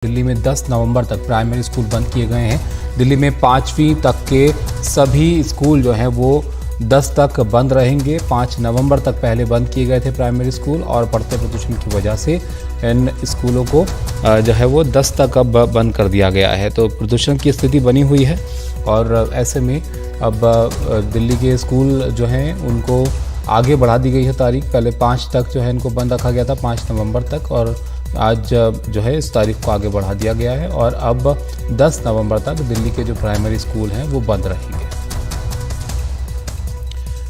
दिल्ली में 10 नवंबर तक primary school बंद किए गए हैं। दिल्ली में 5वीं तक के सभी स्कूल जो हैं वो 10 तक बंद रहेंगे। 5 नवंबर तक पहले बंद किए गए थे प्राइमरी स्कूल और बढ़ते प्रदूषण की वजह से इन स्कूलों को जो है वो 10 तक अब बंद कर दिया गया है। तो प्रदूषण की स्थिति बनी हुई है और ऐसे में अब दिल्ली के स्कूल जो हैं उनको आगे बढ़ा दी गई है तारीख। पहले 5 तक जो है इनको बंद रखा गया था, 5 नवंबर तक, और आज जो है इस तारीख को आगे बढ़ा दिया गया है और अब 10 नवंबर तक दिल्ली के जो प्राइमरी स्कूल हैं वो बंद रहेंगे।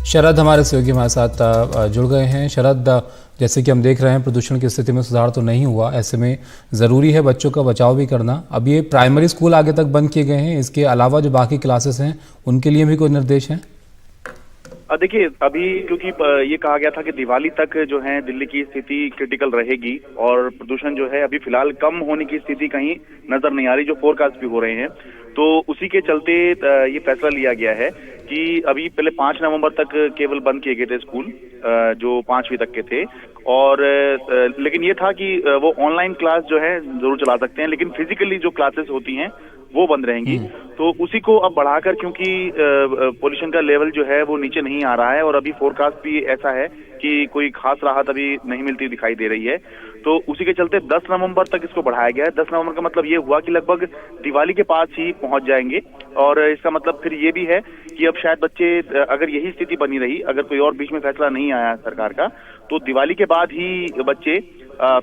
शरद हमारे सहयोगी हमारे साथ जुड़ गए हैं। शरद, जैसे कि हम देख रहे हैं प्रदूषण की स्थिति में सुधार तो नहीं हुआ, ऐसे में ज़रूरी है बच्चों का बचाव भी करना। अब ये प्राइमरी स्कूल आगे तक बंद किए गए हैं, इसके अलावा जो बाकी क्लासेस हैं उनके लिए भी कोई निर्देश हैं? देखिए, अभी क्योंकि ये कहा गया था कि दिवाली तक जो है दिल्ली की स्थिति क्रिटिकल रहेगी और प्रदूषण जो है अभी फिलहाल कम होने की स्थिति कहीं नजर नहीं आ रही, जो फोरकास्ट भी हो रहे हैं, तो उसी के चलते ये फैसला लिया गया है कि अभी पहले 5 नवंबर तक केवल बंद किए गए थे स्कूल जो 5वीं तक के थे, और लेकिन ये था कि वो ऑनलाइन क्लास जो है जरूर चला सकते हैं, लेकिन फिजिकली जो क्लासेस होती हैं वो बंद रहेंगी। तो उसी को अब बढ़ाकर, क्योंकि पोल्यूशन का लेवल जो है वो नीचे नहीं आ रहा है और अभी फोरकास्ट भी ऐसा है कि कोई खास राहत अभी नहीं मिलती दिखाई दे रही है, तो उसी के चलते 10 नवंबर तक इसको बढ़ाया गया है। 10 नवंबर का मतलब ये हुआ कि लगभग दिवाली के पास ही पहुंच जाएंगे, और इसका मतलब फिर ये भी है कि अब शायद बच्चे, अगर यही स्थिति बनी रही, अगर कोई और बीच में फैसला नहीं आया सरकार का, तो दिवाली के बाद ही बच्चे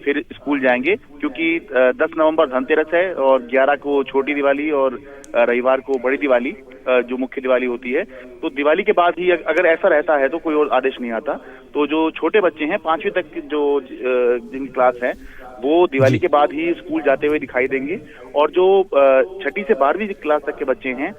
फिर स्कूल जाएंगे, क्योंकि 10 नवंबर धनतेरस है और 11 को छोटी दिवाली और रविवार को बड़ी दिवाली जो मुख्य दिवाली होती है। तो दिवाली के बाद ही अगर ऐसा रहता है तो कोई और आदेश नहीं आता, तो जो छोटे बच्चे हैं 5वीं तक जो जिनकी क्लास है वो दिवाली के बाद ही स्कूल जाते हुए दिखाई देंगे, और जो 6ठी से 12वीं क्लास तक के बच्चे हैं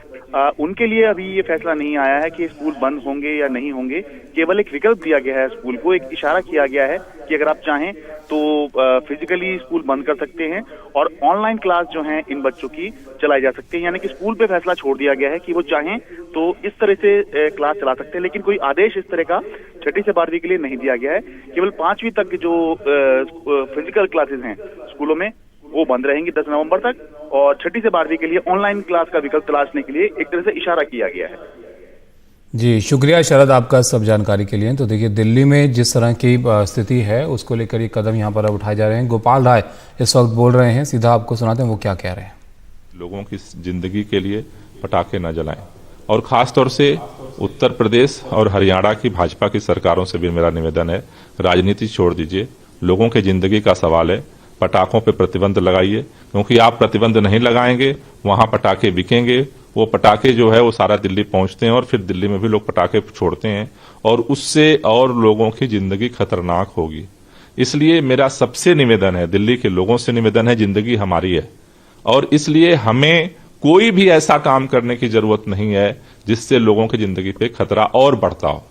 उनके लिए अभी ये फैसला नहीं आया है कि स्कूल बंद होंगे या नहीं होंगे। केवल एक विकल्प दिया गया है स्कूल को, एक इशारा किया गया है कि अगर आप चाहें तो फिजिकली स्कूल बंद कर सकते हैं और ऑनलाइन क्लास जो है इन बच्चों की चलाई जा सकती है। यानी कि स्कूल पे फैसला छोड़ दिया गया है कि वो चाहें तो इस तरह से क्लास चला सकते हैं, लेकिन कोई आदेश इस तरह का 6ठी से 12वीं के लिए नहीं दिया गया है। केवल 5वीं तक जो फिजिकल क्लासेस हैं स्कूलों में वो बंद रहेंगी 10 नवंबर तक, और 6ठी से 12वीं के लिए ऑनलाइन क्लास का विकल्प तलाशने के लिए एक तरह से इशारा किया गया है। जी, शुक्रिया शरद आपका सब जानकारी के लिए। तो देखिए, दिल्ली में जिस तरह की स्थिति है उसको लेकर ये कदम यहाँ पर अब उठाए जा रहे हैं। गोपाल राय इस वक्त बोल रहे हैं, सीधा आपको सुनाते हैं वो क्या कह रहे हैं। लोगों की जिंदगी के लिए पटाखे न जलाएं, और खास तौर से उत्तर प्रदेश और हरियाणा की भाजपा की सरकारों से भी मेरा निवेदन है, राजनीति छोड़ दीजिए, लोगों की जिंदगी का सवाल है, पटाखों पे प्रतिबंध लगाइए, क्योंकि आप प्रतिबंध नहीं लगाएंगे वहां पटाखे बिकेंगे। वो पटाखे जो है वो सारा दिल्ली पहुंचते हैं और फिर दिल्ली में भी लोग पटाखे छोड़ते हैं और उससे और लोगों की जिंदगी खतरनाक होगी। इसलिए मेरा सबसे निवेदन है, दिल्ली के लोगों से निवेदन है, जिंदगी हमारी है और इसलिए हमें कोई भी ऐसा काम करने की जरूरत नहीं है जिससे लोगों की जिंदगी पे खतरा और बढ़ता हो।